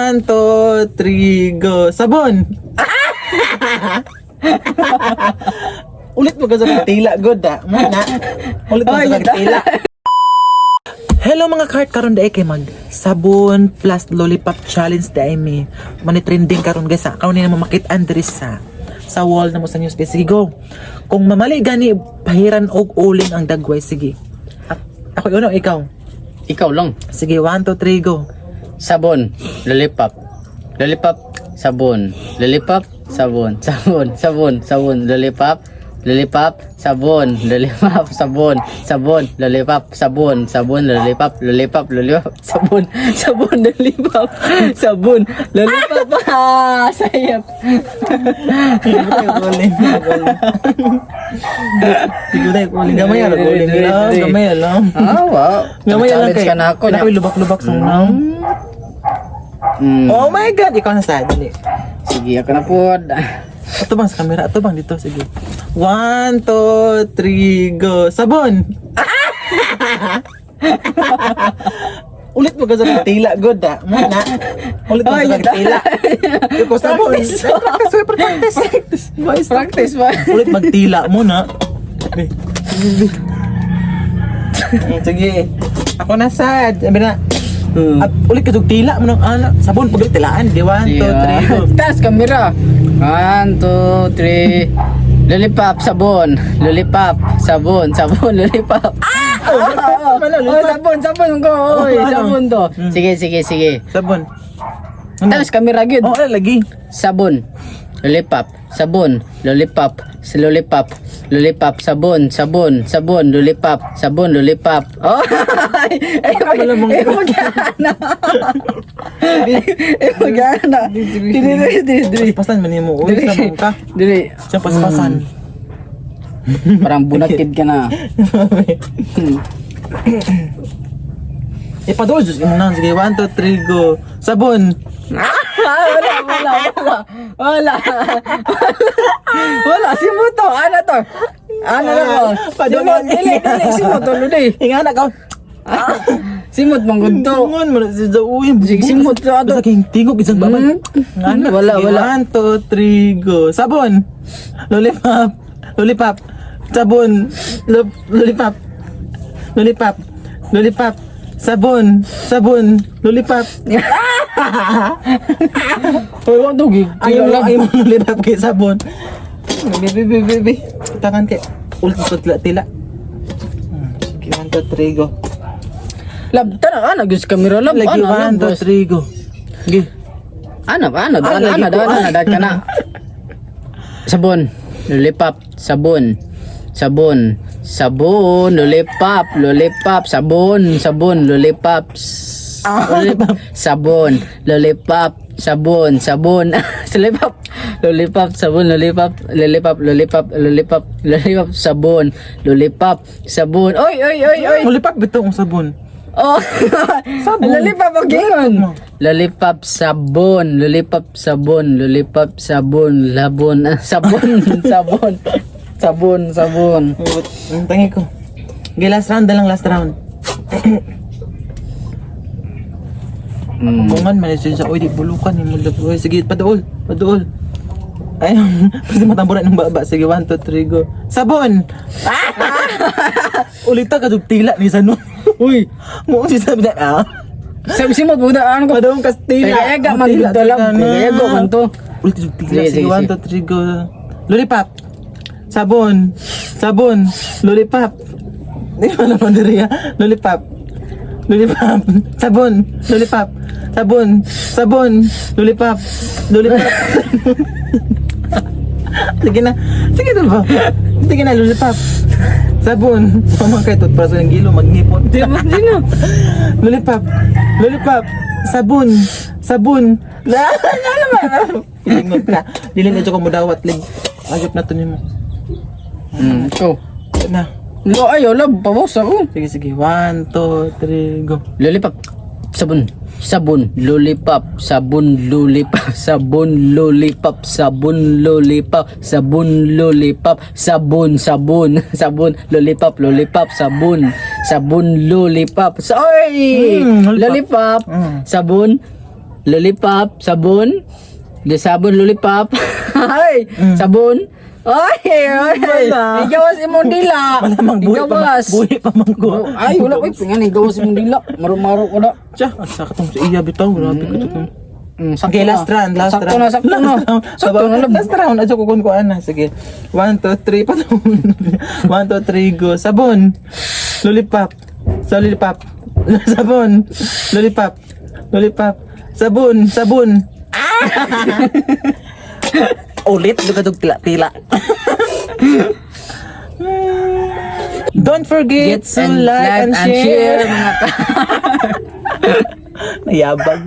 1, 2, 3, go. Sabon! Ulit mo ka sa tila, good Muna. Ulit mo sa tila. Hello mga kart, karon daay kay mag sabon plus lollipop challenge daay mi. Mani trending karon guys ha. Karon ni mo makit-an diri sa wall na mo sa news. Sige go. Kung mamali gani pahiran og uling ang dagway, sige. Ako uno, ikaw. Ikaw lang. Sige, 1, 2, 3, go. Sabon, lollipop. Lollipop, sabon. Lollipop, sabon. Sabon, sabon, sabon. Lollipop, lollipop, sabon. Lollipop, sabon. Sabon, lollipop, sabon. Sabon, lollipop, lollipop, lollipop, sabon. Sabon, lollipop, sabon. Lollipop, sayap. Sige tayo uling. Gamay ala uling lang. Gamay lang. Wow. Gamay lang Challenge kay. ka na ako. Wala ko lubak-lubak sa nang. Oh my god, ikaw na sa dali. Sige, ako na po. Ato bang sa camera? Ato bang dito? Sige. 1, 2, 3, go. Sabon! Ulit mo ka sa tila, good Muna. Ulit mo sa tila. Iko sabon. Practice ba? Ulit magtila muna. Sige. Ako na sad. Sabi na. At ulit ka tila mo ng anak. Sabon pag tilaan. Di 1, 2, 3, go. Taas kamera. 1, 2, 3. Lollipop, sabon. Lollipop, sabon. Sabon, lollipop. Sabon, sabon ko. Oy, sabon to. Sige, sige, sige. Sabon. Taas kamera gid. Oh, lagi. Sabon. Lollipop, sabon, lollipop, lollipop, lollipop, sabon, sabon, sabon, lollipop, sabon, lollipop. Oh, magana. Dili. Paspasan man mo. Uy, sabon ka. Dili. Siya paspasan. Parang bunakid ka na. Ipadol, Diyos mo na. Sige, 1, 2, 3, go. Sabon. Wala, simuto. Ano to? Ano na ko? Simut, dili, simuto, luli. Hinga na ka. Simut, manggod to. Tungon mo na si Uy. Simut to ato. Basta kayong tingog, isang babay. Wala. 1, 2, 3, go. Sabon. Lollipop. Lollipop. Sabon. Lollipop. Lollipop. Lollipop. Sabon. Sabon. Lollipop. Hoy, wag to gig. Ayaw mo lollipop kay sabon. Baby. Tangan kay. Ulit mo tila. Sige, 1, 2, 3, go. Lab, tanang gusto kamera lab. Lagi 1, 2, 3, go. Sige. Ano, dahil ka na. Sabon, lollipop, sabon, sabon, sabon, lollipop, sabon, lollipop, sabon, lollipop, sabon, lollipop, sabon, lollipop, sabon, sabon. Oy. Lollipop bitong sabon. Oh, Sabon. lollipop ang gingon. Lollipop, sabon, labon, sabon. Ang tangi ko. Okay, last round na lang, last round. Bungan, malisin sa, uy, di bulukan, yung mulap. Uy, sige, paduol. Ayun, kasi matamburan ng baba. Sige, 1, 2, 3, go. Sabon! Ulita ka, tila ni Sano. Uy, mo si sabi na, Simot mo daan ko. Padong Kastila. Kaya man dito lang. Kaya go man to. Ulit yung tila. Sige, Sige, 1, 2, 3, go. Lollipop. Sabon. Lollipop. Di ba naman diri ha? Lollipop. Sabon. Lollipop. Sabon. Lollipop. Sige na ba? Sige na, lollipop. Sabon. Pamang kayo toothbrush ng gilo, magnipon. Di na. Lollipop. Sabon. Pilingog ka. Dili na ko mo dawat lig. Ayop na to nimo. Go. Na. Lo ayo lab pabos ako. Sige. 1, 2, 3, go. Lollipop. Sabon, lollipop, lollipop, lollipop, lollipop, lollipop, lollipop, lollipop, oy! Lollipop, sabon, lollipop, sabon. Di sabon, lollipop. Ay, sabon. Ay, Wala. igawas imong dila. Malamang buhi pa Igawas. buhi pa man ko. Ay, wala ko pingan igawas imong dila. Maro-maro ko na. Tiya, ang sakit mo sa iya bitaw. Grabe ka to. Sakto Okay, na. last round. Sakto na, sakto na. Sakto na lang. Last round. Adyo ko ko ana. Sige. 1, 2, 3. Patong. 1, 2, 3, go. Sabon. Lollipop. Sa lollipop. Sabon. Lollipop. Lollipop. Sabon. Sabon. Ulit. Dugadog tila-tila. Don't forget to like and share. mga Nayabag.